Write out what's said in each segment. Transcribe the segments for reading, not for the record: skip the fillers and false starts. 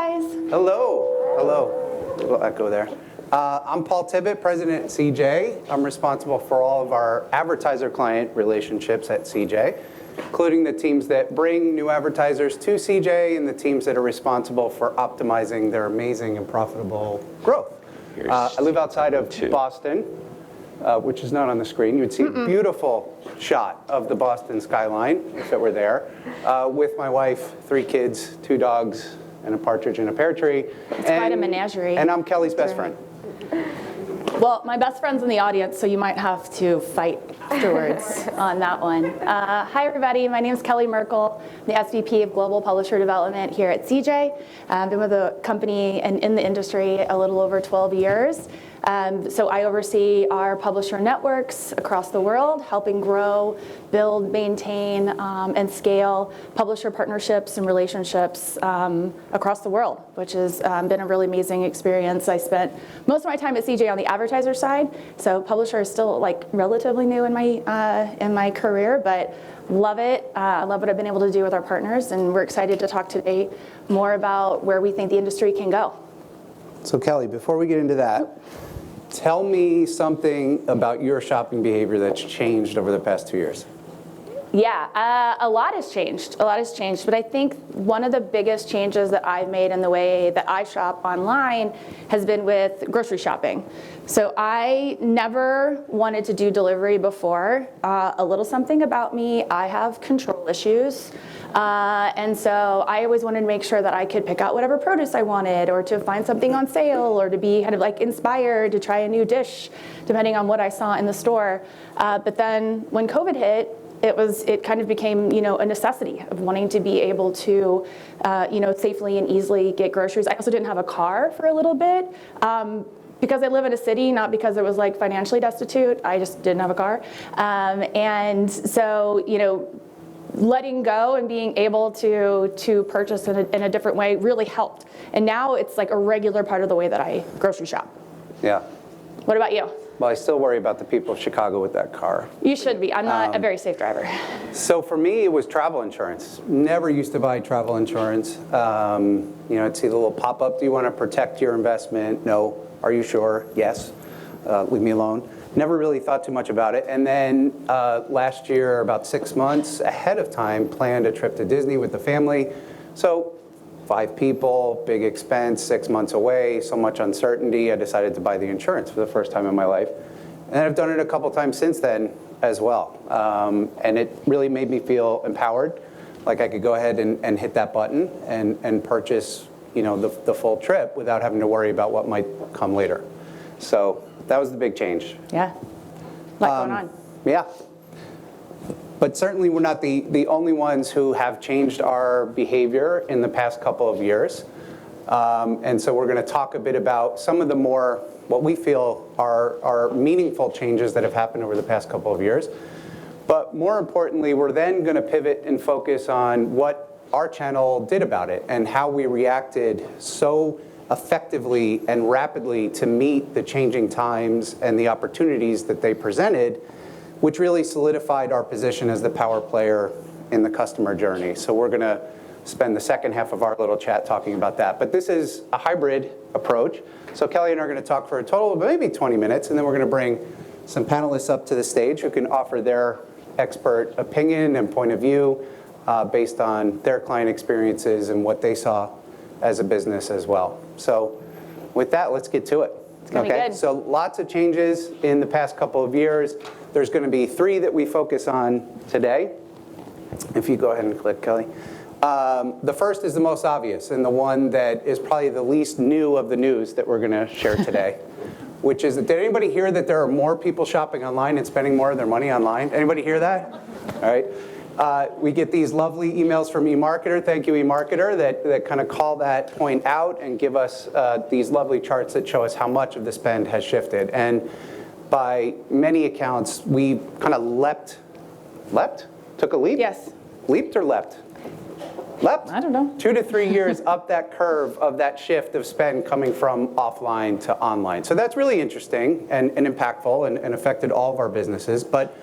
guys. Hello. Hello. A little echo there. I'm Paul Tibbett, President at CJ. I'm responsible for all of our advertiser-client relationships at CJ, including the teams that bring new advertisers to CJ and the teams that are responsible for optimizing their amazing and profitable growth. I live outside of Boston, which is not on the screen. You would see a beautiful shot of the Boston skyline if it were there, with my wife, 3 kids, 2 dogs, and a partridge in a pear tree. It's quite a menagerie. And I'm Kelly's best friend. Well, my best friend's in the audience, so you might have to fight afterwards on that one. Hi, everybody. My name is KellyMerkel, the SVP of Global Publisher Development here at CJ. I've been with the company and in the industry a little over 12 years. So I oversee our publisher networks across the world, helping grow, build, maintain, and scale publisher partnerships and relationships across the world, which has been a really amazing experience. I spent most of my time at CJ on the advertiser side, so publisher is still like relatively new in my career, but love it. I love what I've been able to do with our partners, and we're excited to talk today more about where we think the industry can go. So Kelly, before we get into that, tell me something about your shopping behavior that's changed over the past 2 years. Yeah, a lot has changed. But I think one of the biggest changes that I've made in the way that I shop online has been with grocery shopping. So I never wanted to do delivery before. A little something about me, I have control issues. And so I always wanted to make sure that I could pick out whatever produce I wanted, or to find something on sale, or to be kind of like inspired to try a new dish, depending on what I saw in the store. But then when COVID hit, it kind of became, a necessity of wanting to be able to, safely and easily get groceries. I also didn't have a car for a little bit. Because I live in a city, not because it was like financially destitute, I just didn't have a car. And so, letting go and being able to purchase in a different way really helped. And now it's like a regular part of the way that I grocery shop. Yeah. What about you? Well, I still worry about the people of Chicago with that car. You should be. I'm not a very safe driver. So for me, it was travel insurance. Never used to buy travel insurance. I'd see the little pop-up, do you want to protect your investment? No. Are you sure? Yes. Leave me alone. Never really thought too much about it. And then last year, about 6 months ahead of time, planned a trip to Disney with the family. So 5 people, big expense, 6 months away, so much uncertainty. I decided to buy the insurance for the first time in my life. And I've done it a couple times since then as well. And it really made me feel empowered, like I could go ahead and hit that button and purchase the full trip without having to worry about what might come later. So that was the big change. Yeah, a lot going on. Yeah. But certainly we're not the only ones who have changed our behavior in the past couple of years. And so we're going to talk a bit about some of the more, what we feel are meaningful changes that have happened over the past couple of years. But more importantly, we're then going to pivot and focus on what our channel did about it and how we reacted so effectively and rapidly to meet the changing times and the opportunities that they presented, which really solidified our position as the power player in the customer journey. So we're going to spend the second half of our little chat talking about that. But this is a hybrid approach. So Kelly and I are going to talk for a total of maybe 20 minutes, and then we're going to bring some panelists up to the stage who can offer their expert opinion and point of view based on their client experiences and what they saw as a business as well. So with that, let's get to it. Okay, so lots of changes in the past couple of years. There's going to be 3 that we focus on today. If you go ahead and click, Kelly. The first is the most obvious and the one that is probably the least new of the news that we're going to share today, which is that, did anybody hear that there are more people shopping online and spending more of their money online? Anybody hear that? All right. We get these lovely emails from eMarketer. Thank you, eMarketer, that kind of call that point out and give us these lovely charts that show us how much of the spend has shifted. And by many accounts, we kind of leapt? Took a leap? Yes. Leaped or leapt? Leapt? I don't know. 2 to 3 years up that curve of that shift of spend coming from offline to online. So that's really interesting and impactful and affected all of our businesses. But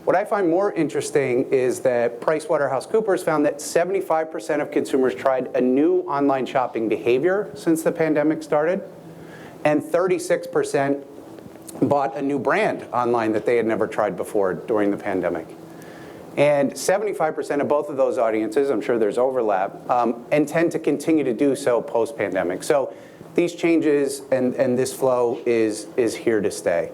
What I find more interesting is that PricewaterhouseCoopers found that 75% of consumers tried a new online shopping behavior since the pandemic started, and 36% bought a new brand online that they had never tried before during the pandemic. And 75% of both of those audiences, I'm sure there's overlap, intend to continue to do so post-pandemic. So these changes and this flow is here to stay.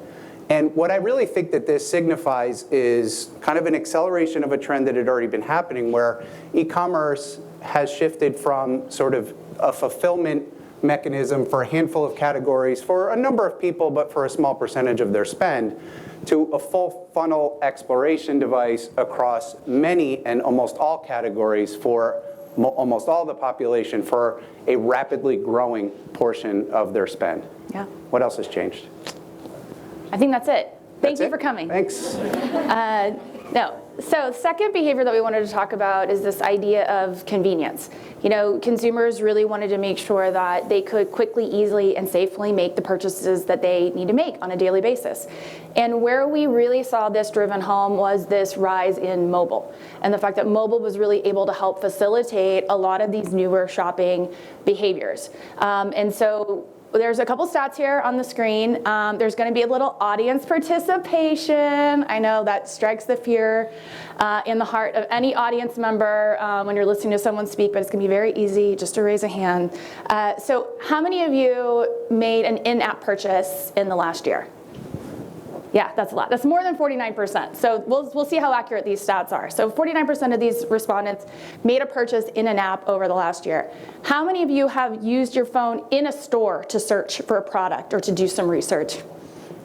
And what I really think that this signifies is kind of an acceleration of a trend that had already been happening, where e-commerce has shifted from sort of a fulfillment mechanism for a handful of categories for a number of people, but for a small percentage of their spend, to a full funnel exploration device across many and almost all categories for almost all the population for a rapidly growing portion of their spend. Yeah. What else has changed? I think that's it. Thank you for coming. Thanks. So second behavior that we wanted to talk about is this idea of convenience. You know, consumers really wanted to make sure that they could quickly, easily, and safely make the purchases that they need to make on a daily basis. And where we really saw this driven home was this rise in mobile, and the fact that mobile was really able to help facilitate a lot of these newer shopping behaviors. And so there's a couple stats here on the screen. There's going to be a little audience participation. I know that strikes the fear in the heart of any audience member when you're listening to someone speak, but it's going to be very easy just to raise a hand. So how many of you made an in-app purchase in the last year? Yeah, that's a lot. That's more than 49%. So we'll see how accurate these stats are. So 49% of these respondents made a purchase in an app over the last year. How many of you have used your phone in a store to search for a product or to do some research?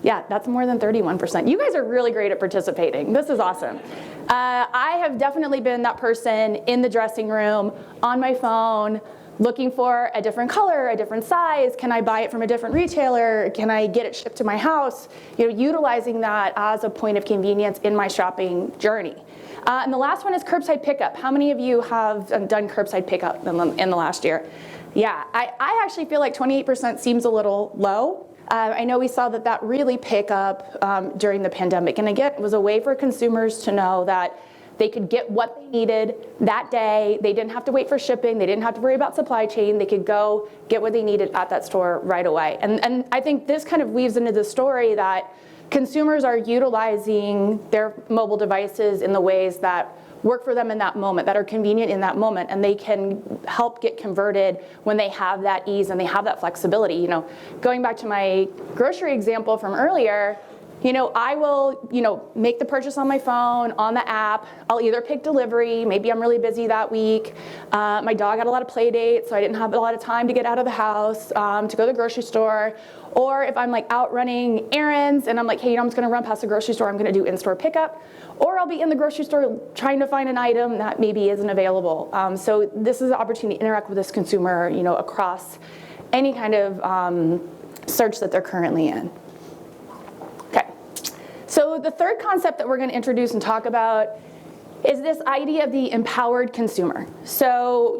Yeah, that's more than 31%. You guys are really great at participating. This is awesome. I have definitely been that person in the dressing room, on my phone, looking for a different color, a different size. Can I buy it from a different retailer? Can I get it shipped to my house? You know, utilizing that as a point of convenience in my shopping journey. And the last one is curbside pickup. How many of you have done curbside pickup in the last year? Yeah, I actually feel like 28% seems a little low. I know we saw that really pick up during the pandemic. And again, it was a way for consumers to know that they could get what they needed that day. They didn't have to wait for shipping. They didn't have to worry about supply chain. They could go get what they needed at that store right away. And I think this kind of weaves into the story that consumers are utilizing their mobile devices in the ways that work for them in that moment, that are convenient in that moment, and they can help get converted when they have that ease and they have that flexibility. You know, going back to my grocery example from earlier, you know, I will, make the purchase on my phone, on the app. I'll either pick delivery, maybe I'm really busy that week. My dog had a lot of play dates, so I didn't have a lot of time to get out of the house, to go to the grocery store. Or if I'm like out running errands and I'm like, hey, I'm just gonna run past the grocery store, I'm gonna do in-store pickup. Or I'll be in the grocery store trying to find an item that maybe isn't available. So this is an opportunity to interact with this consumer, across any kind of search that they're currently in. So the third concept that we're going to introduce and talk about is this idea of the empowered consumer. So,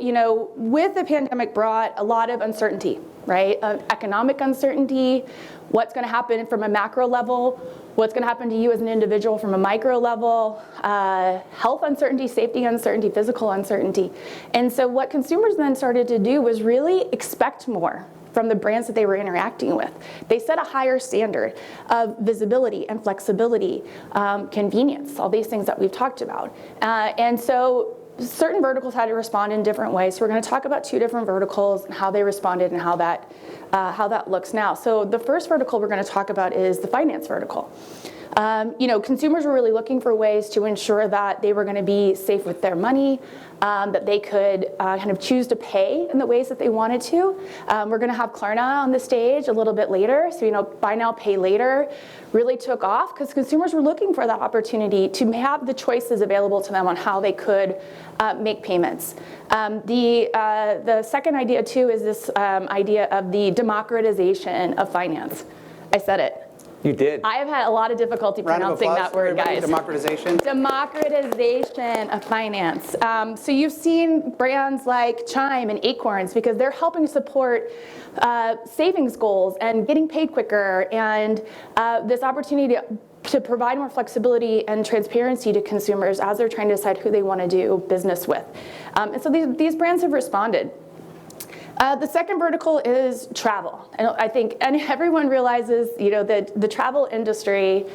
with the pandemic brought a lot of uncertainty, right? Economic uncertainty, what's going to happen from a macro level, what's going to happen to you as an individual from a micro level, health uncertainty, safety uncertainty, physical uncertainty. And so what consumers then started to do was really expect more from the brands that they were interacting with. They set a higher standard of visibility and flexibility, convenience, all these things that we've talked about. And so certain verticals had to respond in different ways. So we're going to talk about two different verticals and how they responded and how that looks now. So the first vertical we're going to talk about is the finance vertical. Consumers were really looking for ways to ensure that they were going to be safe with their money, that they could kind of choose to pay in the ways that they wanted to. We're going to have Klarna on the stage a little bit later. So, buy now, pay later really took off because consumers were looking for that opportunity to have the choices available to them on how they could make payments. The second idea, too, is this idea of the democratization of finance. I said it. You did. I have had a lot of difficulty pronouncing that word, guys. Democratization. Democratization of finance. So you've seen brands like Chime and Acorns because they're helping support savings goals and getting paid quicker and this opportunity to to provide more flexibility and transparency to consumers as they're trying to decide who they want to do business with. And so these brands have responded. The second vertical is travel. And I think everyone realizes, that the travel industry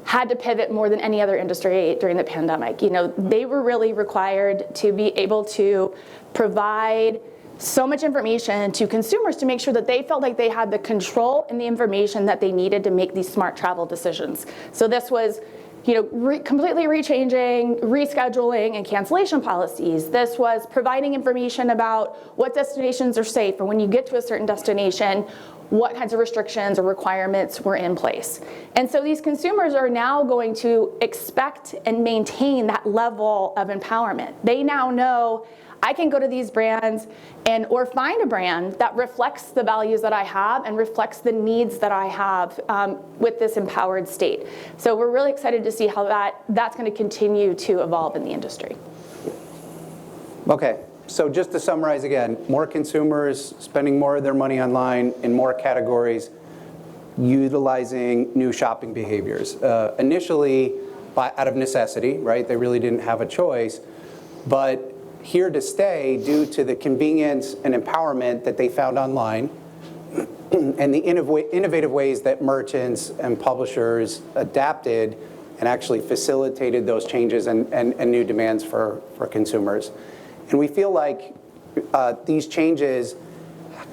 had to pivot more than any other industry during the pandemic. They were really required to be able to provide so much information to consumers to make sure that they felt like they had the control and the information that they needed to make these smart travel decisions. So this was, completely rechanging, rescheduling, and cancellation policies. This was providing information about what destinations are safe, or when you get to a certain destination, what kinds of restrictions or requirements were in place. And so these consumers are now going to expect and maintain that level of empowerment. They now know I can go to these brands or find a brand that reflects the values that I have and reflects the needs that I have with this empowered state. So we're really excited to see how that's going to continue to evolve in the industry. Okay, so just to summarize again, more consumers spending more of their money online in more categories, utilizing new shopping behaviors. Initially, out of necessity, right? They really didn't have a choice, but here to stay due to the convenience and empowerment that they found online and the innovative ways that merchants and publishers adapted and actually facilitated those changes and new demands for consumers. And we feel like these changes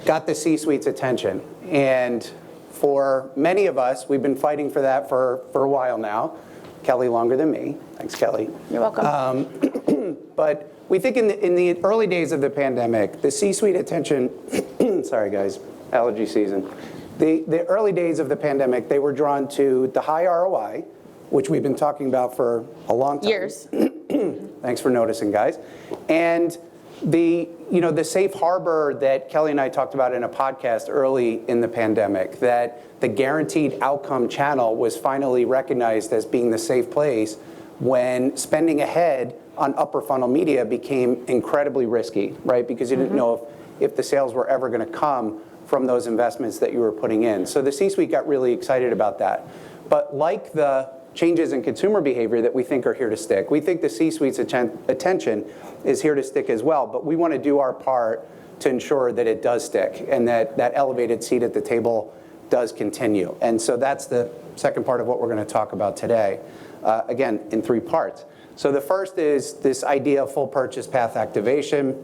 got the C-suite's attention. And for many of us, we've been fighting for that for a while now. Kelly longer than me. Thanks, Kelly. You're welcome. But we think in the early days of the pandemic, the C-suite attention, sorry guys, allergy season. The early days of the pandemic, they were drawn to the high ROI, which we've been talking about for a long time. Years. Thanks for noticing, guys. And the safe harbor that Kelly and I talked about in a podcast early in the pandemic, that the guaranteed outcome channel was finally recognized as being the safe place when spending ahead on upper funnel media became incredibly risky, right? Because you didn't know if the sales were ever going to come from those investments that you were putting in. So the C-suite got really excited about that. But like the changes in consumer behavior that we think are here to stick, we think the C-suite's attention is here to stick as well. But we want to do our part to ensure that it does stick and that elevated seat at the table does continue. And so that's the second part of what we're going to talk about today. Again, in three parts. So the first is this idea of full purchase path activation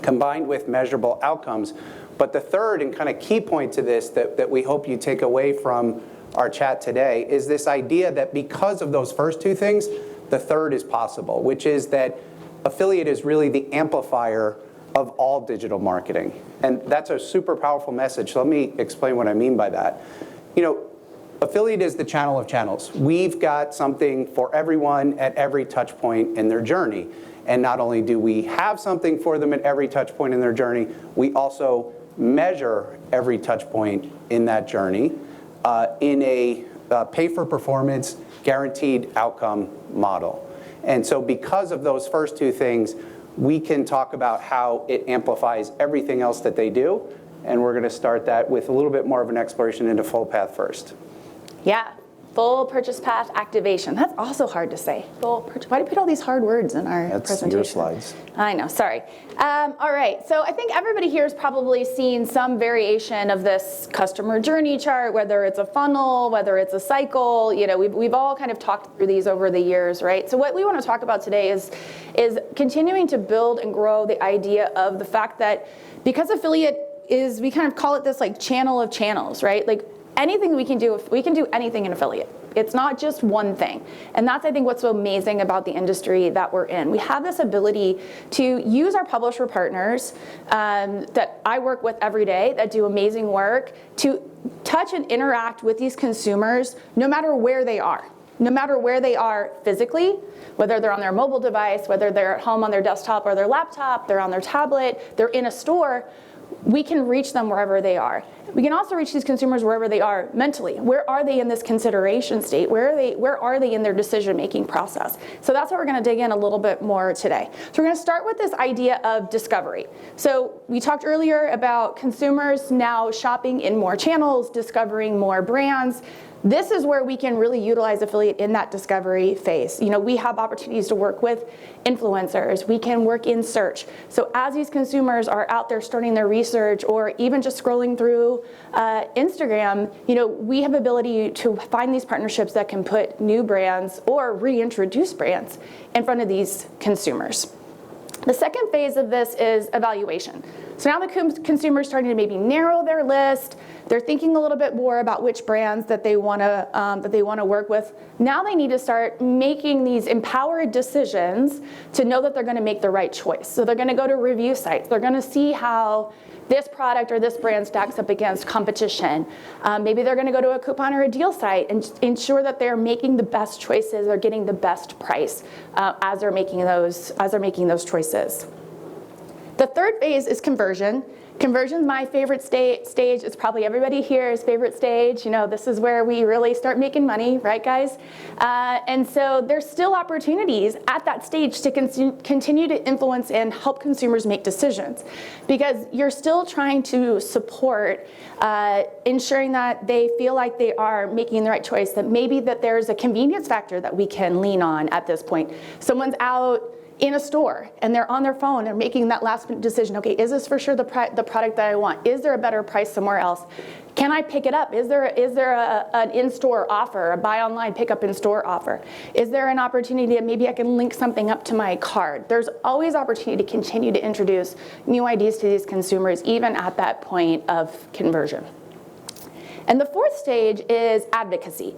combined with measurable outcomes. But the third and kind of key point to this that we hope you take away from our chat today is this idea that because of those first two things, the third is possible, which is that affiliate is really the amplifier of all digital marketing. And that's a super powerful message. So let me explain what I mean by that. Affiliate is the channel of channels. We've got something for everyone at every touch point in their journey. And not only do we have something for them at every touch point in their journey, we also measure every touch point in that journey in a pay-for-performance guaranteed outcome model. And so because of those first two things, we can talk about how it amplifies everything else that they do. And we're going to start that with a little bit more of an exploration into full path first. Yeah, full purchase path activation. That's also hard to say. Full purchase. Why do you put all these hard words in our presentation? Your slides. I know, sorry. All right, so I think everybody here has probably seen some variation of this customer journey chart, whether it's a funnel, whether it's a cycle. We've all kind of talked through these over the years, right? So what we want to talk about today is continuing to build and grow the idea of the fact that because affiliate is, we kind of call it this like channel of channels, right? Like anything we can do anything in affiliate. It's not just one thing. And that's, I think, what's so amazing about the industry that we're in. We have this ability to use our publisher partners that I work with every day that do amazing work to touch and interact with these consumers no matter where they are. No matter where they are physically, whether they're on their mobile device, whether they're at home on their desktop or their laptop, they're on their tablet, they're in a store, we can reach them wherever they are. We can also reach these consumers wherever they are mentally. Where are they in this consideration state? Where are they in their decision-making process? So that's what we're going to dig in a little bit more today. So we're going to start with this idea of discovery. So we talked earlier about consumers now shopping in more channels, discovering more brands. This is where we can really utilize affiliate in that discovery phase. We have opportunities to work with influencers. We can work in search. So as these consumers are out there starting their research or even just scrolling through Instagram, we have ability to find these partnerships that can put new brands or reintroduce brands in front of these consumers. The second phase of this is evaluation. So now the consumer's starting to maybe narrow their list. They're thinking a little bit more about which brands that they want to work with. Now they need to start making these empowered decisions to know that they're going to make the right choice. So they're going to go to review sites. They're going to see how this product or this brand stacks up against competition. Maybe they're going to go to a coupon or a deal site and ensure that they're making the best choices or getting the best price as they're making those choices. The third phase is conversion. Conversion is my favorite stage. It's probably everybody here's favorite stage. This is where we really start making money, right, guys? And so there's still opportunities at that stage to continue to influence and help consumers make decisions, because you're still trying to support ensuring that they feel like they are making the right choice, that maybe that there's a convenience factor that we can lean on at this point. Someone's out in a store and they're on their phone, they're making that last minute decision. Okay, is this for sure the product that I want? Is there a better price somewhere else? Can I pick it up? Is there an in-store offer, a buy online, pick up in-store offer? Is there an opportunity that maybe I can link something up to my card? There's always opportunity to continue to introduce new ideas to these consumers, even at that point of conversion. And the fourth stage is advocacy.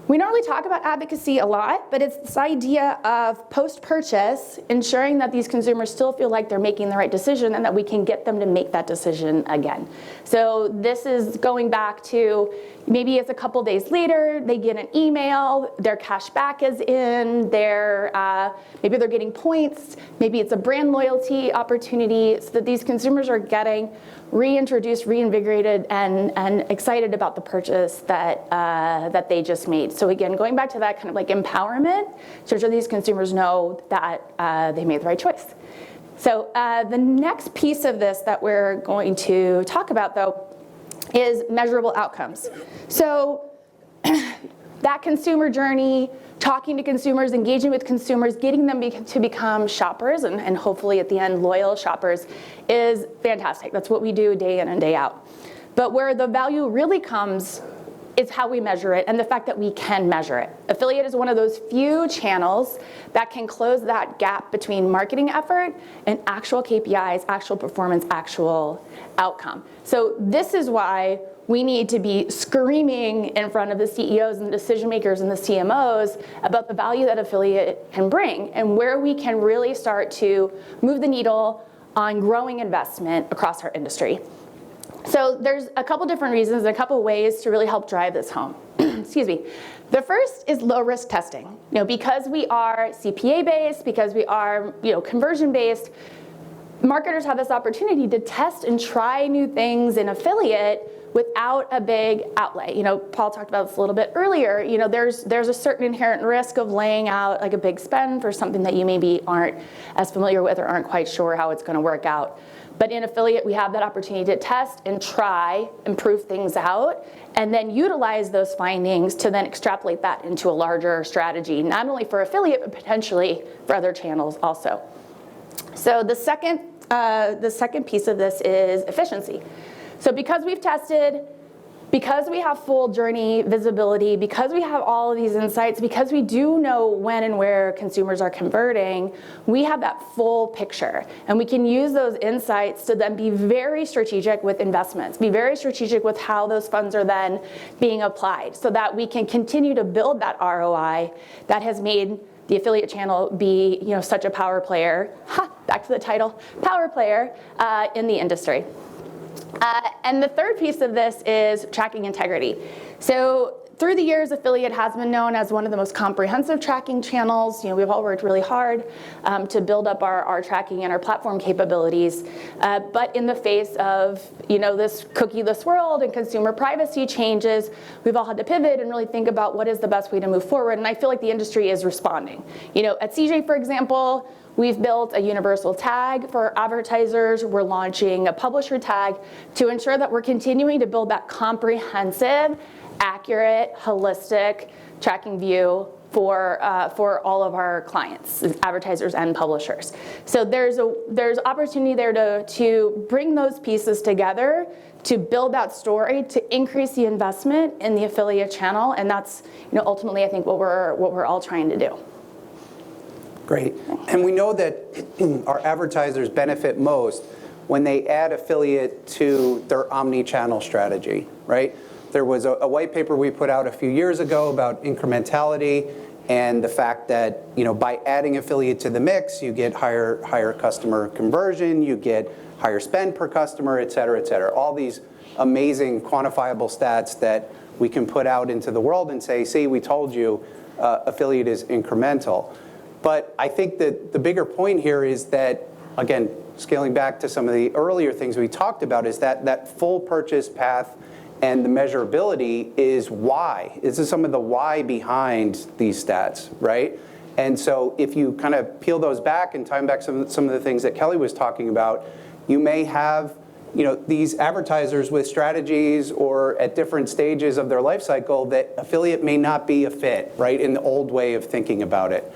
We don't really talk about advocacy a lot, but it's this idea of post-purchase, ensuring that these consumers still feel like they're making the right decision and that we can get them to make that decision again. So this is going back to maybe it's a couple days later, they get an email, their cash back is in, maybe they're getting points, maybe it's a brand loyalty opportunity, so that these consumers are getting reintroduced, reinvigorated, and excited about the purchase that they just made. So again, going back to that kind of like empowerment, so that these consumers know that they made the right choice. So the next piece of this that we're going to talk about, though, is measurable outcomes. So that consumer journey, talking to consumers, engaging with consumers, getting them to become shoppers and hopefully at the end loyal shoppers is fantastic. That's what we do day in and day out. But where the value really comes is how we measure it and the fact that we can measure it. Affiliate is one of those few channels that can close that gap between marketing effort and actual KPIs, actual performance, actual outcome. So this is why we need to be screaming in front of the CEOs and the decision makers and the CMOs about the value that affiliate can bring and where we can really start to move the needle on growing investment across our industry. So there's a couple different reasons, a couple ways to really help drive this home. Excuse me. The first is low risk testing. Because we are CPA based, because we are conversion based, marketers have this opportunity to test and try new things in affiliate without a big outlay. Paul talked about this a little bit earlier. There's a certain inherent risk of laying out like a big spend for something that you maybe aren't as familiar with or aren't quite sure how it's going to work out. But in affiliate, we have that opportunity to test and try and prove things out and then utilize those findings to then extrapolate that into a larger strategy, not only for affiliate, but potentially for other channels also. So the second piece of this is efficiency. So because we've tested, because we have full journey visibility, because we have all of these insights, because we do know when and where consumers are converting, we have that full picture. And we can use those insights to then be very strategic with investments, be very strategic with how those funds are then being applied so that we can continue to build that ROI that has made the affiliate channel be such a power player, back to the title, power player in the industry. And the third piece of this is tracking integrity. So through the years, affiliate has been known as one of the most comprehensive tracking channels. We've all worked really hard to build up our tracking and our platform capabilities. But in the face of this cookieless world and consumer privacy changes, we've all had to pivot and really think about what is the best way to move forward. And I feel like the industry is responding. At CJ, for example, We've built a universal tag for advertisers. We're launching a publisher tag to ensure that we're continuing to build that comprehensive, accurate, holistic tracking view for all of our clients, advertisers and publishers. So there's opportunity there to bring those pieces together, to build that story, to increase the investment in the affiliate channel, and that's ultimately I think what we're all trying to do. Great. And we know that our advertisers benefit most when they add affiliate to their omni-channel strategy, right? There was a white paper we put out a few years ago about incrementality and the fact that by adding affiliate to the mix, you get higher customer conversion, you get higher spend per customer, et cetera, et cetera. All these amazing quantifiable stats that we can put out into the world and say, see, we told you affiliate is incremental. But I think that the bigger point here is that, again, scaling back to some of the earlier things we talked about, is that full purchase path and the measurability is why. This is some of the why behind these stats, right? And so if you kind of peel those back and time back some of the things that Kelly was talking about, you may have these advertisers with strategies or at different stages of their life cycle that affiliate may not be a fit, right, in the old way of thinking about it.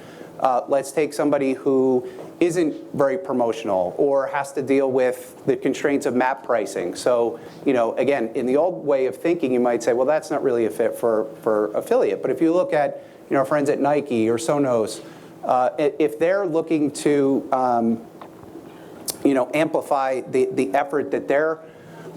Let's take somebody who isn't very promotional or has to deal with the constraints of map pricing. So, again, in the old way of thinking, you might say, well, that's not really a fit for affiliate. But if you look at our friends at Nike or Sonos, if they're looking to amplify the effort that they're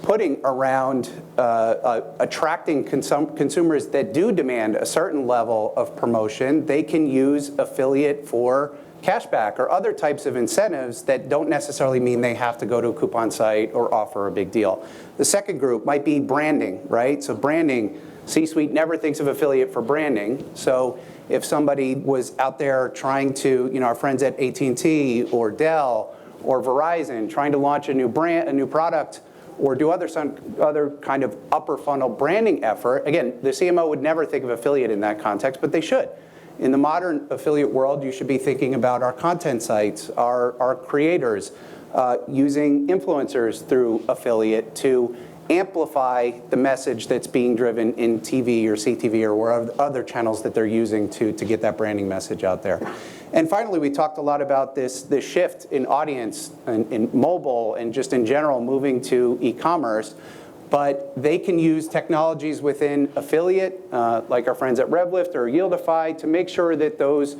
putting around attracting consumers that do demand a certain level of promotion, they can use affiliate for cashback or other types of incentives that don't necessarily mean they have to go to a coupon site or offer a big deal. The second group might be branding, right? So branding, C-suite never thinks of affiliate for branding. So if somebody was out there trying to, our friends at AT&T or Dell or Verizon trying to launch a new brand, a new product, or do other kind of upper funnel branding effort, again, the CMO would never think of affiliate in that context, but they should. In the modern affiliate world, you should be thinking about our content sites, our creators, using influencers through affiliate to amplify the message that's being driven in TV or CTV or other channels that they're using to get that branding message out there. And finally, we talked a lot about this shift in audience in mobile and just in general moving to e-commerce. But they can use technologies within affiliate, like our friends at Revlift or Yieldify, to make sure that those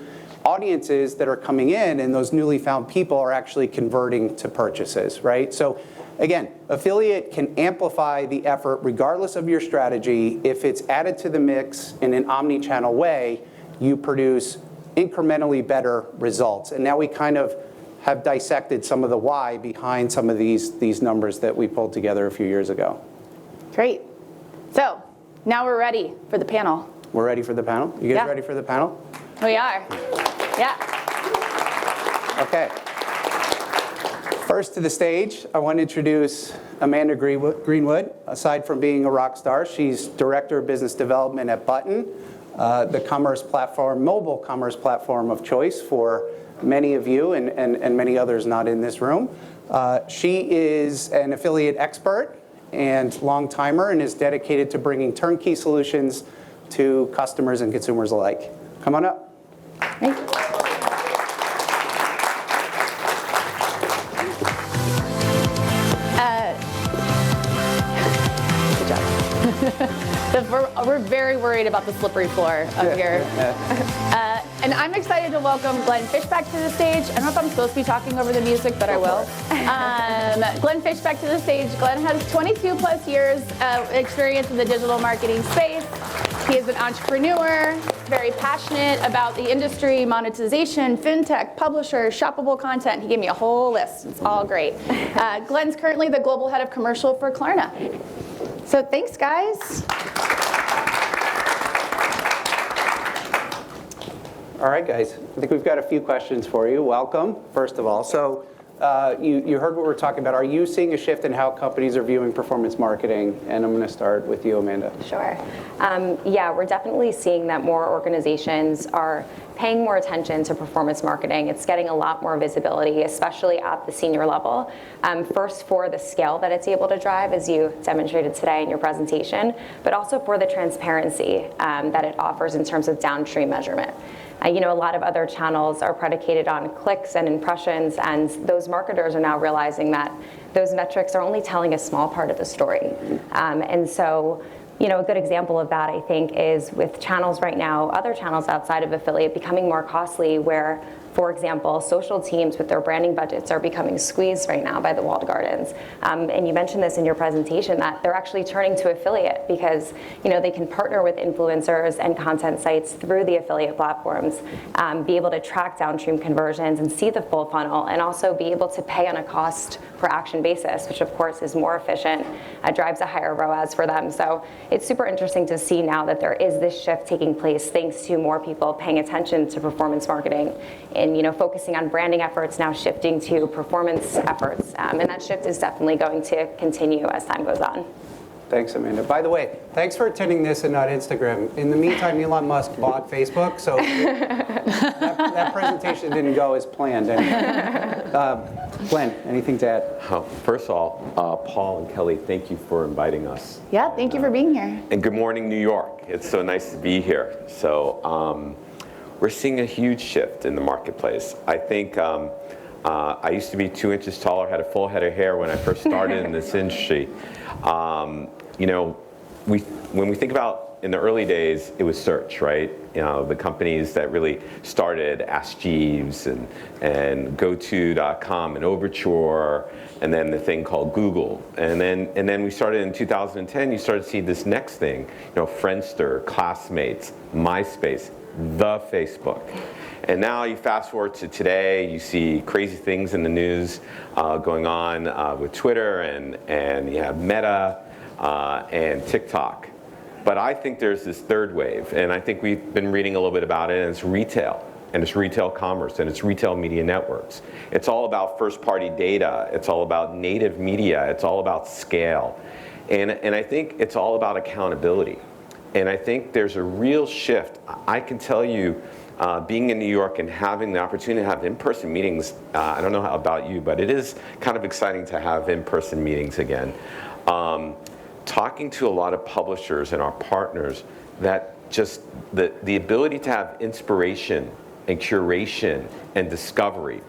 audiences that are coming in and those newly found people are actually converting to purchases, right? So again, affiliate can amplify the effort regardless of your strategy. If it's added to the mix in an omni-channel way, you produce incrementally better results. And now we kind of have dissected some of the why behind some of these numbers that we pulled together a few years ago. Great. So now we're ready for the panel. We're ready for the panel? You guys ready for the panel? We are. Yeah. Okay. First to the stage, I want to introduce Amanda Greenwood. Aside from being a rock star, she's Director of Business Development at Button, the commerce platform, mobile commerce platform of choice for many of you and many others not in this room. She is an affiliate expert and long-timer and is dedicated to bringing turnkey solutions to customers and consumers alike. Come on up. Thank you. Good job. We're very worried about the slippery floor up here. And I'm excited to welcome Glenn Fishback to the stage. I don't know if I'm supposed to be talking over the music, but I will. Glenn Fishback to the stage. Glenn has 22 plus years of experience in the digital marketing space. He is an entrepreneur, very passionate about the industry, monetization, fintech, publishers, shoppable content. He gave me a whole list. It's all great. Glenn's currently the global head of commercial for Klarna. So thanks, guys. All right, guys. I think we've got a few questions for you. Welcome, first of all. So you heard what we're talking about. Are you seeing a shift in how companies are viewing performance marketing? And I'm going to start with you, Amanda. Sure. Yeah, we're definitely seeing that more organizations are paying more attention to performance marketing. It's getting a lot more visibility, especially at the senior level. First, for the scale that it's able to drive, as you demonstrated today in your presentation, but also for the transparency that it offers in terms of downstream measurement. A lot of other channels are predicated on clicks and impressions, and those marketers are now realizing that those metrics are only telling a small part of the story. And so, a good example of that, I think, is with channels right now, other channels outside of affiliate becoming more costly, where, for example, social teams with their branding budgets are becoming squeezed right now by the walled gardens. And you mentioned this in your presentation, that they're actually turning to affiliate because they can partner with influencers and content sites through the affiliate platforms, be able to track downstream conversions and see the full funnel, and also be able to pay on a cost per action basis, which of course is more efficient, drives a higher ROAS for them. So it's super interesting to see now that there is this shift taking place thanks to more people paying attention to performance marketing and focusing on branding efforts, now shifting to performance efforts. And that shift is definitely going to continue as time goes on. Thanks, Amanda. By the way, thanks for attending this and not Instagram. In the meantime, Elon Musk bought Facebook, so that presentation didn't go as planned. Glenn, anything to add? First of all, Paul and Kelly, thank you for inviting us. Yeah, thank you for being here. And good morning, New York. It's so nice to be here. So we're seeing a huge shift in the marketplace. I think I used to be 2 inches taller, had a full head of hair when I first started in this industry. When we think about in the early days, it was search, right? The companies that really started, Ask Jeeves and GoTo.com and Overture, and then the thing called Google. And then we started in 2010, you started to see this next thing, Friendster, Classmates, MySpace, the Facebook. And now you fast forward to today, you see crazy things in the news going on with Twitter, and you have Meta and TikTok. But I think there's this third wave, and I think we've been reading a little bit about it, and it's retail, and it's retail commerce, and it's retail media networks. It's all about first-party data. It's all about native media. It's all about scale. And I think it's all about accountability. And I think there's a real shift. I can tell you, being in New York and having the opportunity to have in-person meetings, I don't know about you, but it is kind of exciting to have in-person meetings again. Talking to a lot of publishers and our partners, that just the ability to have inspiration and curation and discovery,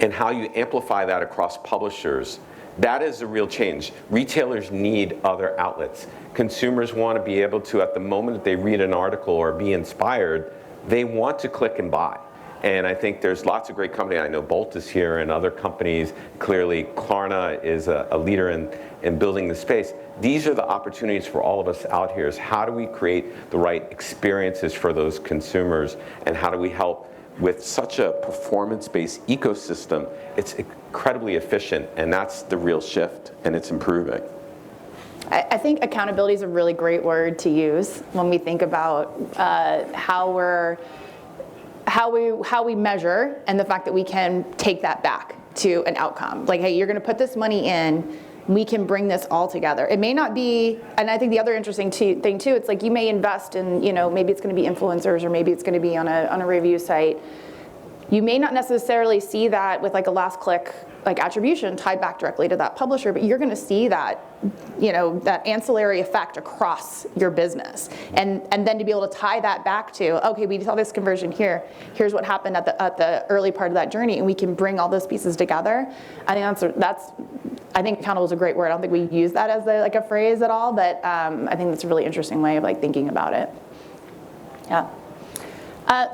and how you amplify that across publishers, that is a real change. Retailers need other outlets. Consumers want to be able to, at the moment that they read an article or be inspired, they want to click and buy. And I think there's lots of great companies. I know Bolt is here and other companies. Clearly, Klarna is a leader in building the space. These are the opportunities for all of us out here, is how do we create the right experiences for those consumers, and how do we help with such a performance-based ecosystem? It's incredibly efficient, and that's the real shift, and it's improving. I think accountability is a really great word to use when we think about how we measure, and the fact that we can take that back to an outcome. Like, hey, you're going to put this money in, we can bring this all together. It may not be, and I think the other interesting thing too, it's like you may invest in, maybe it's going to be influencers, or maybe it's going to be on a review site. You may not necessarily see that with like a last click attribution tied back directly to that publisher, but you're going to see that that ancillary effect across your business, and then to be able to tie that back to, okay, we saw this conversion here, here's what happened at the early part of that journey, and we can bring all those pieces together. I think accountable is a great word. I don't think we use that as a phrase at all, but I think that's a really interesting way of thinking about it. Yeah.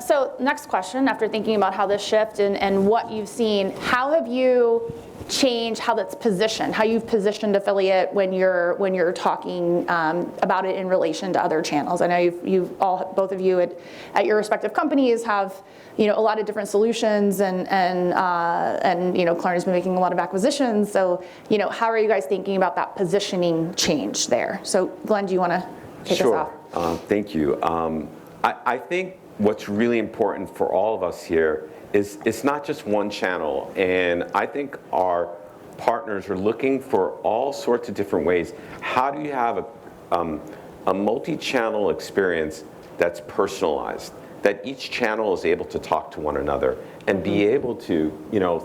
So next question, after thinking about how this shift and what you've seen, how have you changed how that's positioned, how you've positioned affiliate when you're talking about it in relation to other channels? I know both of you at your respective companies have a lot of different solutions, and Klarna's been making a lot of acquisitions. So how are you guys thinking about that positioning change there? So Glenn, do you want to kick us off? Sure. Thank you. I think what's really important for all of us here it's not just one channel. And I think our partners are looking for all sorts of different ways. How do you have a multi-channel experience that's personalized, that each channel is able to talk to one another and be able to,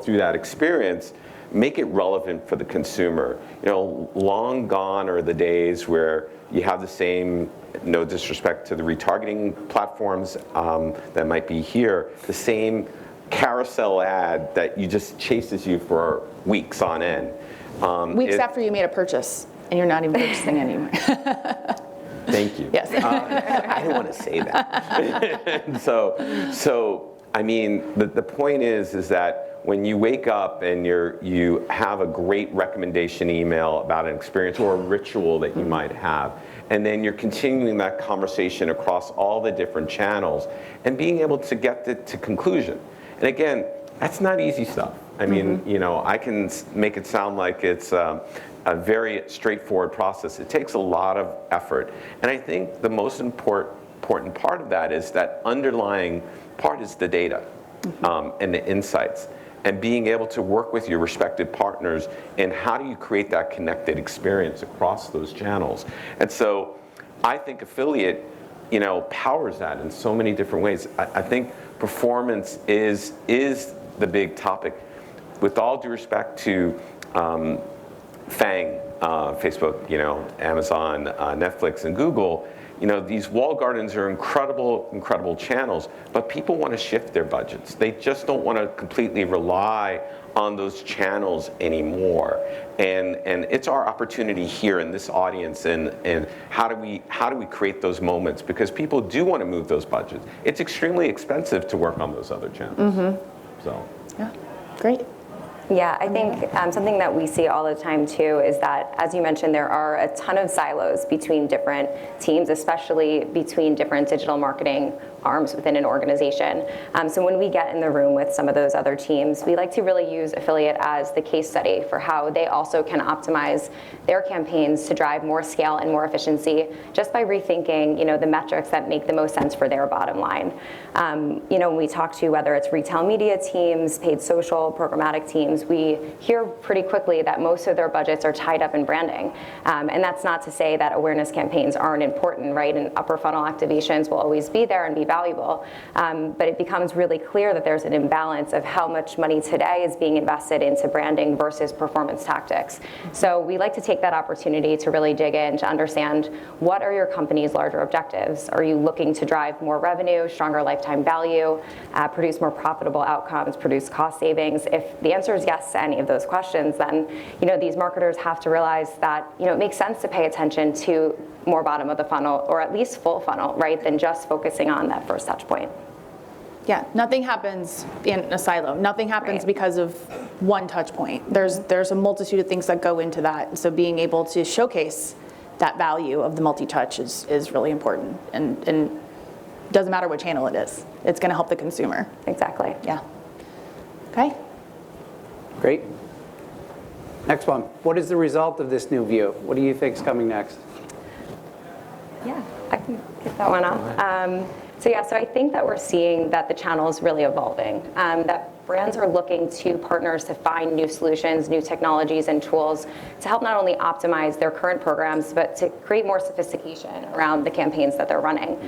through that experience, make it relevant for the consumer. Long gone are the days where you have the same, no disrespect to the retargeting platforms that might be here, the same carousel ad that just chases you for weeks on end. Weeks after you made a purchase, and you're not even purchasing anymore. Thank you. Yes. I didn't want to say that. So I mean, the point is that when you wake up and you have a great recommendation email about an experience or a ritual that you might have, and then you're continuing that conversation across all the different channels and being able to get it to conclusion. And again, that's not easy stuff. I mean, I can make it sound like it's a very straightforward process. It takes a lot of effort. And I think the most important part of that is that underlying part is the data and the insights, and being able to work with your respective partners and how do you create that connected experience across those channels. And so I think affiliate powers that in so many different ways. I think performance is the big topic. With all due respect to FANG, Facebook, Amazon, Netflix, and Google, these walled gardens are incredible channels, but people want to shift their budgets. They just don't want to completely rely on those channels anymore. And it's our opportunity here in this audience, and how do we create those moments? Because people do want to move those budgets. It's extremely expensive to work on those other channels. So. Yeah, great. Yeah, I think something that we see all the time too is that, as you mentioned, there are a ton of silos between different teams, especially between different digital marketing arms within an organization. So when we get in the room with some of those other teams, we like to really use affiliate as the case study for how they also can optimize their campaigns to drive more scale and more efficiency just by rethinking, the metrics that make the most sense for their bottom line. When we talk to whether it's retail media teams, paid social, programmatic teams, we hear pretty quickly that most of their budgets are tied up in branding. And that's not to say that awareness campaigns aren't important, right? And upper funnel activations will always be there and be valuable. But it becomes really clear that there's an imbalance of how much money today is being invested into branding versus performance tactics. So we like to take that opportunity to really dig in to understand, what are your company's larger objectives? Are you looking to drive more revenue, stronger lifetime value, produce more profitable outcomes, produce cost savings? If the answer is yes to any of those questions, then these marketers have to realize that it makes sense to pay attention to more bottom of the funnel, or at least full funnel, right, than just focusing on that first touch point. Yeah, nothing happens in a silo. Nothing happens because of one touch point. There's a multitude of things that go into that. So being able to showcase that value of the multi-touch is really important. And doesn't matter what channel it is. It's going to help the consumer. Exactly. Yeah. Okay. Great. Next one. What is the result of this new view? What do you think is coming next? Yeah, I can get that one off. So I think that we're seeing that the channel is really evolving, that brands are looking to partners to find new solutions, new technologies and tools to help not only optimize their current programs, but to create more sophistication around the campaigns that they're running.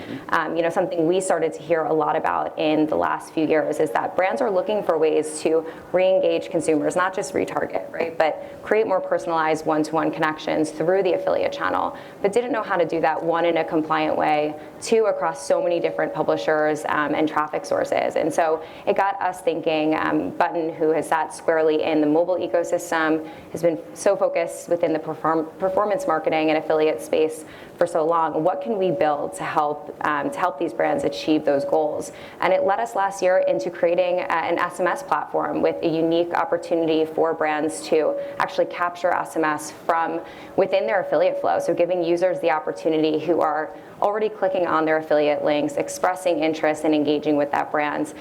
Something we started to hear a lot about in the last few years is that brands are looking for ways to re-engage consumers, not just retarget, right, but create more personalized one-to-one connections through the affiliate channel, but didn't know how to do that, one, in a compliant way, two, across so many different publishers and traffic sources. And so it got us thinking. Button, who has sat squarely in the mobile ecosystem, has been so focused within the performance marketing and affiliate space for so long. What can we build to help these brands achieve those goals? And it led us last year into creating an SMS platform with a unique opportunity for brands to actually capture SMS from within their affiliate flow. So giving users the opportunity who are already clicking on their affiliate links, expressing interest and engaging with that brand,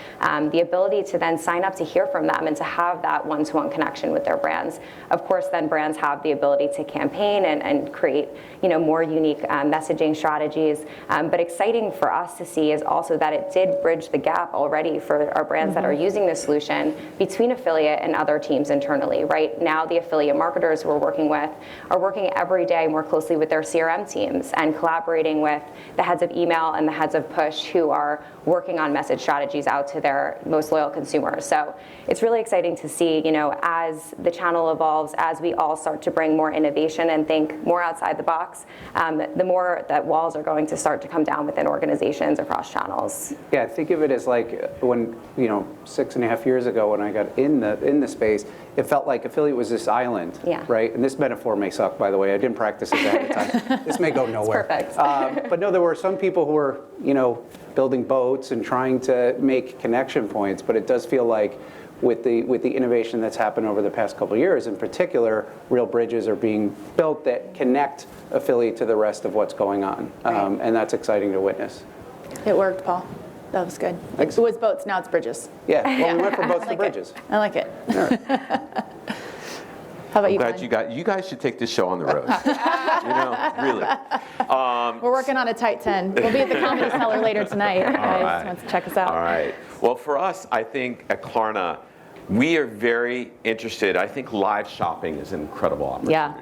the ability to then sign sign up to hear from them and to have that one-to-one connection with their brands. Of course, then brands have the ability to campaign and create, more unique messaging strategies. But exciting for us to see is also that it did bridge the gap already for our brands that are using this solution between affiliate and other teams internally. Right now, the affiliate marketers we're working with are working every day more closely with their CRM teams and collaborating with the heads of email and the heads of push who are working on message strategies out to their most loyal consumers. So it's really exciting to see, as the channel evolves, as we all start to bring more innovation and think more outside the box, the more that walls are going to start to come down within organizations across channels. Yeah, think of it as like when, 6.5 years ago when I got in the space, it felt like affiliate was this island, right? And this metaphor may suck, by the way. I didn't practice it ahead of time. This may go nowhere. It's perfect. But no, there were some people who were, building boats and trying to make connection points. But it does feel like with the innovation that's happened over the past couple of years, in particular, real bridges are being built that connect affiliate to the rest of what's going on. Right. And that's exciting to witness. It worked, Paul. That was good. Thanks. It was boats, now it's bridges. Yeah, well, we went from boats to like bridges. I like it. All right. How about I'm you, glad Glenn? you guys should take this show on the road. Really. We're working on a tight 10. We'll be at the Comedy Cellar later tonight. Guys, right. want to check us out. All right. Well, for us, I think at Klarna, we are very interested. I think live shopping is an incredible opportunity. Yeah.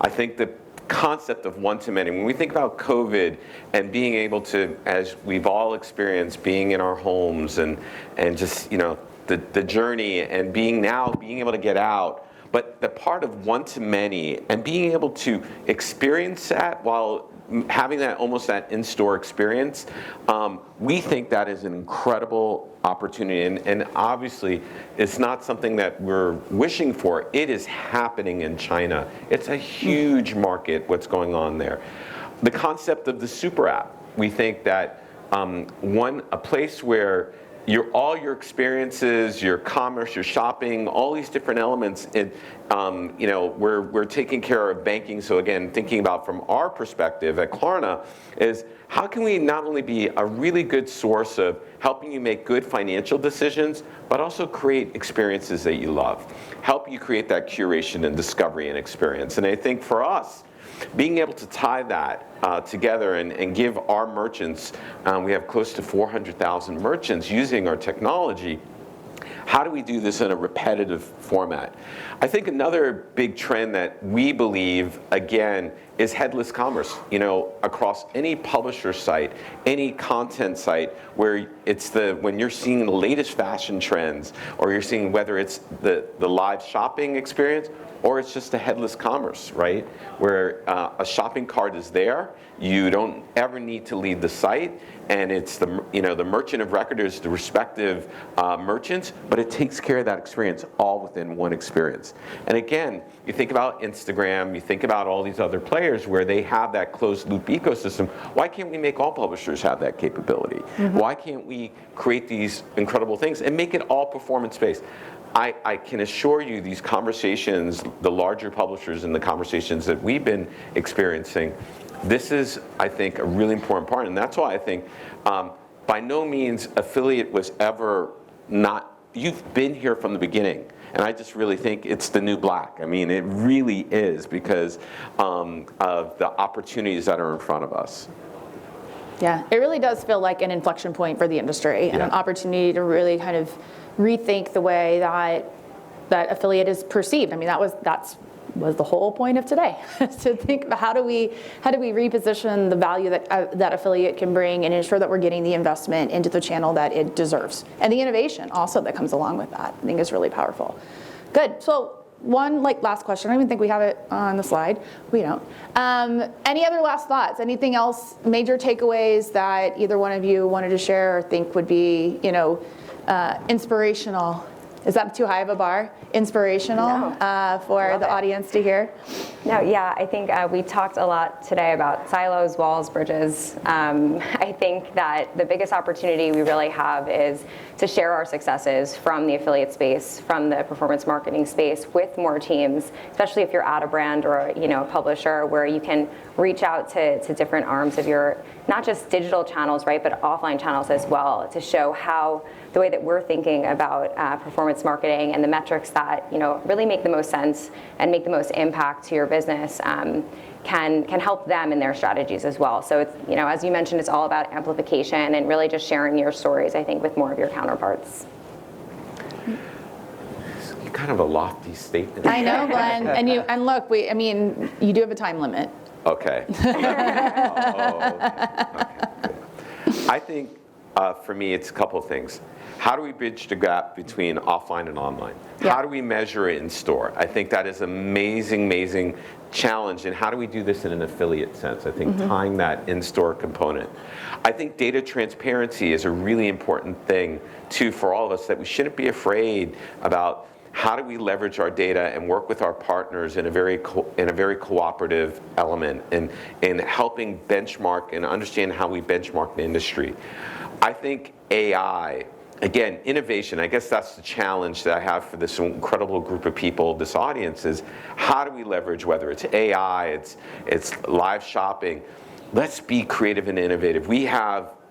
I think the concept of one-to-many, when we think about COVID and being able to, as we've all experienced, being in our homes and just, the journey and being able to get out, but the part of one-to-many and being able to experience that while having that almost that in-store experience, we think that is an incredible opportunity. And obviously, it's not something that we're wishing for. It is happening in China. It's a huge market, what's going on there. The concept of the super app, we think that a place where all your experiences, your commerce, your shopping, all these different elements, we're taking care of banking. So again, thinking about from our perspective at Klarna is how can we not only be a really good source of helping you make good financial decisions, but also create experiences that you love, help you create that curation and discovery and experience. And I think for us, being able to tie that together and give our merchants, we have close to 400,000 merchants using our technology. How do we do this in a repetitive format? I think another big trend that we believe, again, is headless commerce. Across any publisher site, any content site, where when you're seeing the latest fashion trends, or you're seeing whether it's the live shopping experience, or it's just a headless commerce, right? Where a shopping cart is there, you don't ever need to leave the site, and it's the merchant of record is the respective merchants, but it takes care of that experience all within one experience. And again, you think about Instagram, you think about all these other players where they have that closed loop ecosystem. Why can't we make all publishers have that capability? Mm-hmm. Why can't we create these incredible things and make it all performance-based? I can assure you these conversations, the larger publishers and the conversations that we've been experiencing, this is, I think, a really important part. And that's why I think by no means affiliate was ever not, you've been here from the beginning. And I just really think it's the new black. I mean, it really is because of the opportunities that are in front of us. Yeah, it really does feel like an inflection point for the industry and an opportunity to really kind of rethink the way that affiliate is perceived. I mean, that was the whole point of today, to think about how do we reposition the value that affiliate can bring and ensure that we're getting the investment into the channel that it deserves, and the innovation also that comes along with that. I think is really powerful. Good. So one last question. I don't even think we have it on the slide. We don't. Any other last thoughts? Anything else? Major takeaways that either one of you wanted to share or think would be inspirational Is that too high of a bar? Inspirational for Love the it. audience to hear? No, yeah, I think we talked a lot today about silos, walls, bridges. I think that the biggest opportunity we really have is to share our successes from the affiliate space, from the performance marketing space with more teams, especially if you're at a brand or a publisher where you can reach out to different arms of your, not just digital channels, right, but offline channels as well, to show how the way that we're thinking about performance marketing and the metrics that really make the most sense and make the most impact to your business can help them in their strategies as well. So it's, as you mentioned, it's all about amplification and really just sharing your stories, I think, with more of your counterparts. Kind of a lofty statement. I know, Glenn. And look, you do have a time limit. Okay. Okay. I think for me, it's a couple of things. How do we bridge the gap between offline and online? Yeah. How do we measure it in store? I think that is an amazing challenge. And how do we do this in an affiliate sense? I think tying that in-store component. I think data transparency is a really important thing, too, for all of us, that we shouldn't be afraid about how do we leverage our data and work with our partners in a very cooperative element in helping benchmark and understand how we benchmark the industry. I think AI, again, innovation, I guess that's the challenge that I have for this incredible group of people, this audience, is how do we leverage, whether it's AI, it's live shopping, let's be creative and innovative.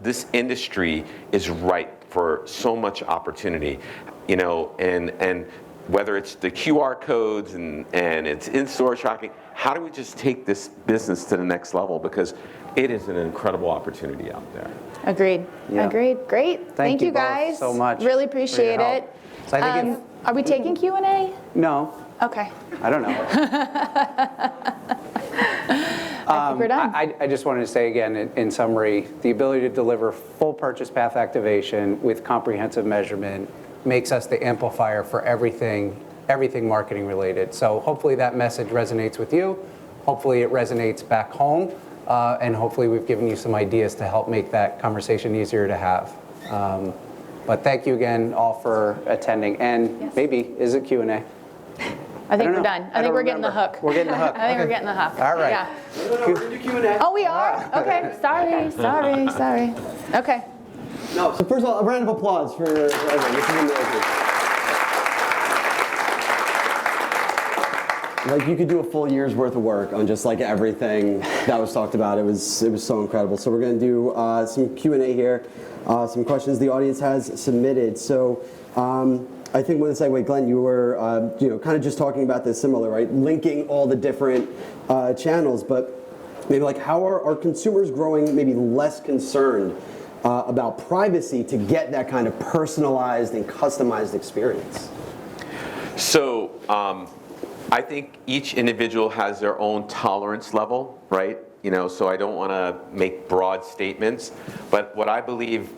This industry is ripe for so much opportunity, and whether it's the QR codes and it's in-store tracking, how do we just take this business to the next level? Because it is an incredible opportunity out there. Agreed. Yeah. Agreed. Great. Thank you both guys so much Really for your appreciate help. it. So I think Are we taking Q&A? no, Okay. I don't know. I think we're done. I just wanted to say again, in summary, the ability to deliver full purchase path activation with comprehensive measurement makes us the amplifier for everything marketing related. So hopefully that message resonates with you. Hopefully it resonates back home. And hopefully we've given you some ideas to help make that conversation easier to have. But thank you again all for attending. And Yes. maybe, is it Q&A? I think don't we're know. done. I I think don't we're getting the remember. hook. We're getting the hook. I think we're Okay. getting the hook. All right. Yeah. No, we're into Q&A. Oh, we are? Okay. Sorry. Okay. No, so first of all, a round of applause for everyone. This is amazing. Like, you could do a full year's worth of work on just like everything that was talked about. It was so incredible. So we're going to do some Q&A here, some questions the audience has submitted. So I think with the segue, Glenn, you were kind of just talking about this similar, right? Linking all the different channels, but maybe like how are consumers growing maybe less concerned about privacy to get that kind of personalized and customized experience? So I think each individual has their own tolerance level, right? So I don't want to make broad statements, but what I believe,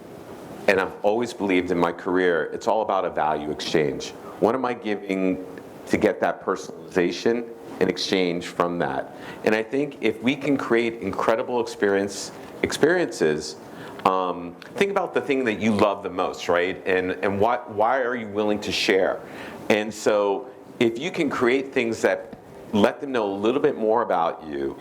and I've always believed in my career, it's all about a value exchange. What am I giving to get that personalization in exchange from that? And I think if we can create incredible experiences, think about the thing that you love the most, right? And why are you willing to share? And so if you can create things that let them know a little bit more about you,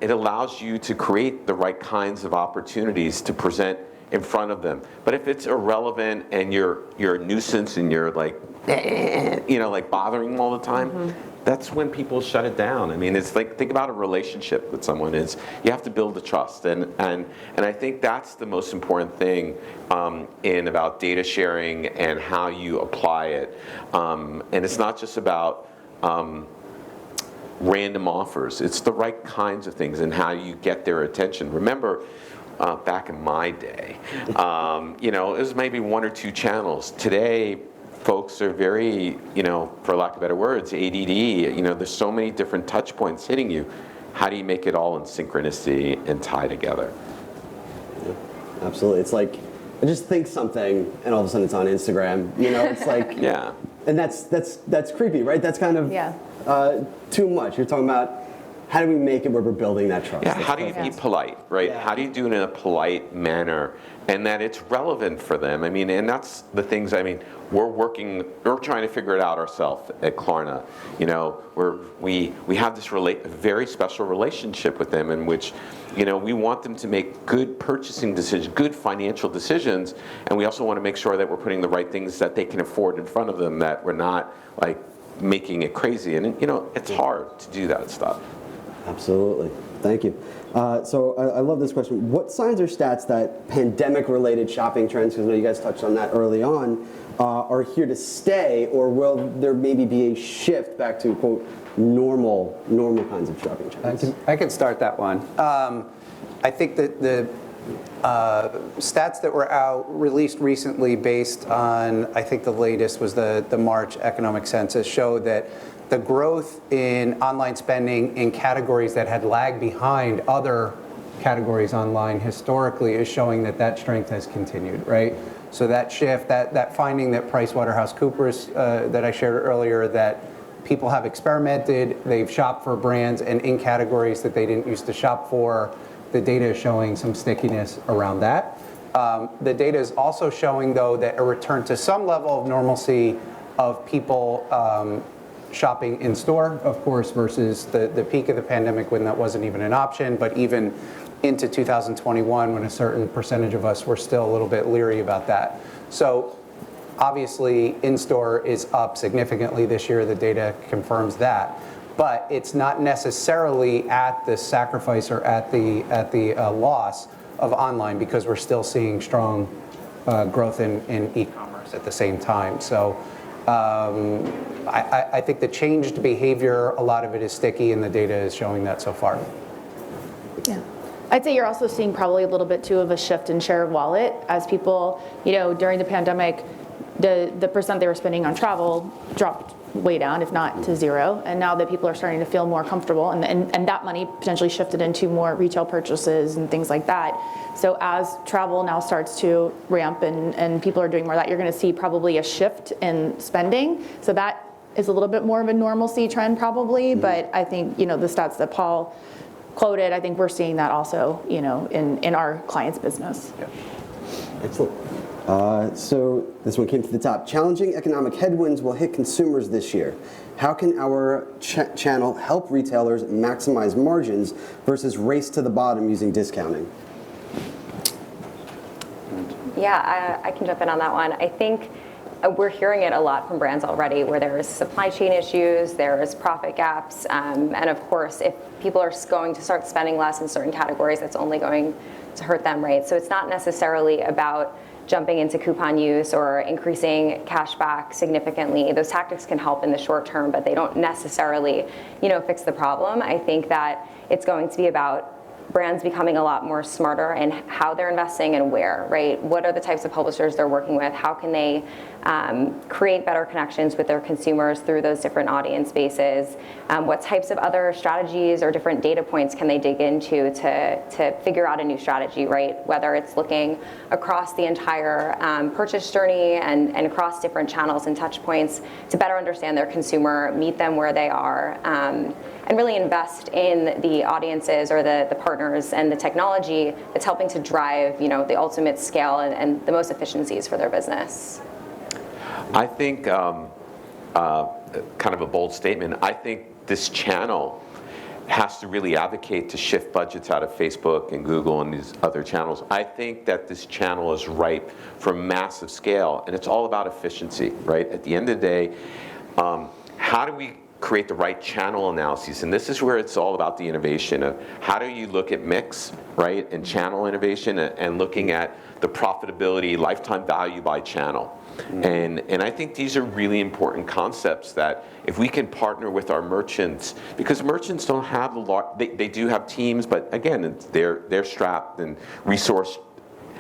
it allows you to create the right kinds of opportunities to present in front of them. But if it's irrelevant and you're a nuisance and you're like, like bothering them all the time, that's when people shut it down. I mean, it's like, think about a relationship with someone. Is you have to build the trust, and I think that's the most important thing in about data sharing and how you apply it. And it's not just about random offers. It's the right kinds of things and how you get their attention. Remember, back in my day, it was maybe one or two channels. Today, folks are very, for lack of better words, ADD. There's so many different touch points hitting you. How do you make it all in synchronicity and tie together? Yeah, absolutely. It's like, I just think something, and all of a sudden it's on Instagram. It's like, Yeah. And that's creepy, right? That's kind of too much. You're talking about how do we make it where we're building that trust? Yeah, how do you be polite, right? Yeah. How do you do it in a polite manner and that it's relevant for them? I mean, and that's the things, I mean, we're trying to figure it out ourselves at Klarna. You know, we have this very special relationship with them in which, you know, we want them to make good purchasing decisions, good financial decisions, and we also want to make sure that we're putting the right things that they can afford in front of them, that we're not like making it crazy. And, you know, it's hard to do that stuff. Absolutely. Thank you. So I love this question. What signs or stats that pandemic-related shopping trends, because I know you guys touched on that early on, are here to stay, or will there maybe be a shift back to, quote, normal kinds of shopping trends? I can start that one. I think that the stats that were released recently based on, I think the latest was the March economic census, showed that the growth in online spending in categories that had lagged behind other categories online historically is showing that strength has continued, right? So that shift, that finding that PricewaterhouseCoopers that I shared earlier, that people have experimented, they've shopped for brands and in categories that they didn't used to shop for, the data is showing some stickiness around that. The data is also showing, though, that a return to some level of normalcy of people shopping in store, of course, versus the peak of the pandemic when that wasn't even an option, but even into 2021 when a certain percentage of us were still a little bit leery about that. So obviously in-store is up significantly this year, the data confirms that, but it's not necessarily at the sacrifice or at the loss of online, because we're still seeing strong growth in e-commerce at the same time. So I think the changed behavior, a lot of it is sticky, and the data is showing that so far. Yeah. I'd say you're also seeing probably a little bit too of a shift in share of wallet as people, you know, during the pandemic, the percent they were spending on travel dropped way down, if not to zero. And now that people are starting to feel more comfortable, and that money potentially shifted into more retail purchases and things like that. So as travel now starts to ramp and people are doing more of that, you're going to see probably a shift in spending. So that is a little bit more of a normalcy trend probably, but I think, you know, the stats that Paul quoted, I think we're seeing that also, you know, in our clients' business. Yeah. Excellent. So this one came to the top. Challenging economic headwinds will hit consumers this year. How can our channel help retailers maximize margins versus race to the bottom using discounting? Yeah, I can jump in on that one. I think we're hearing it a lot from brands already, where there is supply chain issues, there is profit gaps, and of course, if people are going to start spending less in certain categories, that's only going to hurt them, right? So it's not necessarily about jumping into coupon use or increasing cash back significantly. Those tactics can help in the short term, but they don't necessarily, you know, fix the problem. I think that it's going to be about brands becoming a lot more smarter in how they're investing and where, right? What are the types of publishers they're working with? How can they create better connections with their consumers through those different audience bases? What types of other strategies or different data points can they dig into to figure out a new strategy, right? Whether it's looking across the entire purchase journey and across different channels and touch points to better understand their consumer, meet them where they are, and really invest in the audiences or the partners and the technology that's helping to drive, you know, the ultimate scale and the most efficiencies for their business. I think, kind of a bold statement, I think this channel has to really advocate to shift budgets out of Facebook and Google and these other channels. I think that this channel is ripe for massive scale, and it's all about efficiency, right? At the end of the day, how do we create the right channel analyses? And this is where it's all about the innovation of how do you look at mix, right, and channel innovation, and looking at the profitability, lifetime value by channel. And I think these are really important concepts that if we can partner with our merchants, because merchants don't have they do have teams, but again, they're strapped and resourced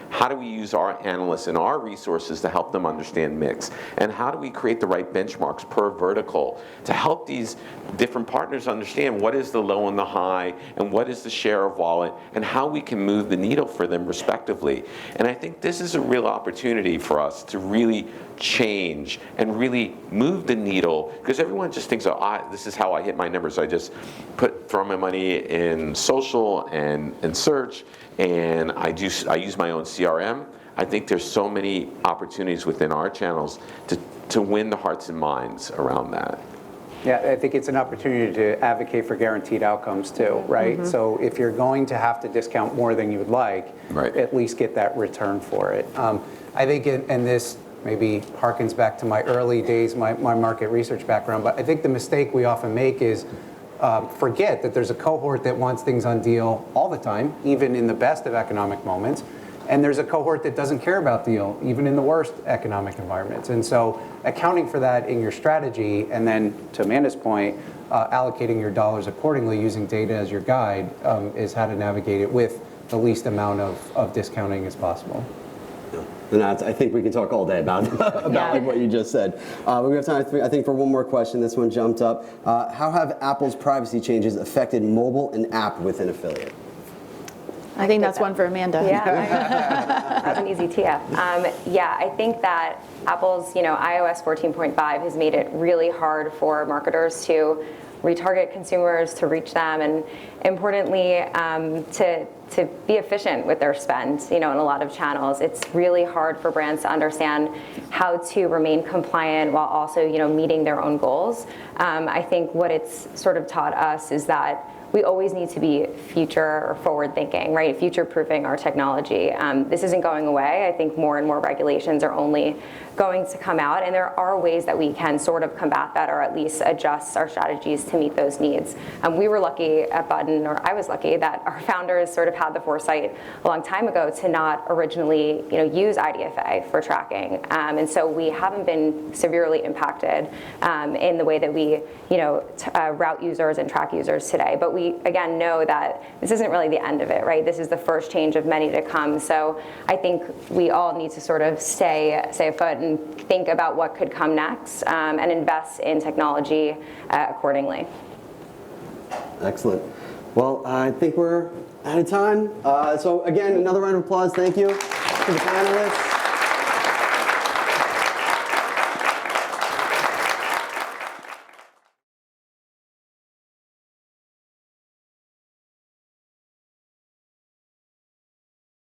how do we use our analysts and our resources to help them understand mix? And how do we create the right benchmarks per vertical to help these different partners understand what is the low and the high, and what is the share of wallet, and how we can move the needle for them respectively. And I think this is a real opportunity for us to really change and really move the needle, because everyone just thinks, oh, this is how I hit my numbers. I just throw my money in social and search, and I use my own CRM. I think there's so many opportunities within our channels to win the hearts and minds around that. Yeah, I think it's an opportunity to advocate for guaranteed outcomes too, right? So if you're going to have to discount more than you would like, at least get that return for it. I think, and this maybe harkens back to my early days, my market research background, but I think the mistake we often make is forget that there's a cohort that wants things on deal all the time, even in the best of economic moments. And there's a cohort that doesn't care about deal, even in the worst economic environments. And so accounting for that in your strategy, and then to Amanda's point, allocating your dollars accordingly using data as your guide is how to navigate it with the least amount of discounting as possible. And I think we can talk all day about like what you just said. We have time, I think, for one more question. This one jumped up. How have Apple's privacy changes affected mobile and app within affiliate? I think that's one for Amanda. Yeah, that's an easy tee up. Yeah, I think that Apple's iOS 14.5 has made it really hard for marketers to retarget consumers, to reach them, and importantly, to be efficient with their spend. In a lot of channels, it's really hard for brands to understand how to remain compliant while also meeting their own goals. I think what it's sort of taught us is that we always need to be future or forward thinking, right? Future-proofing our technology. This isn't going away. I think more and more regulations are only going to come out, and there are ways that we can sort of combat that, or at least adjust our strategies to meet those needs. We were lucky at Button, or I was lucky, that our founders sort of had the foresight a long time ago to not originally use IDFA for tracking. And so we haven't been severely impacted in the way that we route users and track users today. But we, again, know that this isn't really the end of it, right? This is the first change of many to come. So I think we all need to sort of stay afoot and think about what could come next and invest in technology accordingly. Excellent. Well, I think we're out of time. So again, another round of applause. Thank you to the panelists.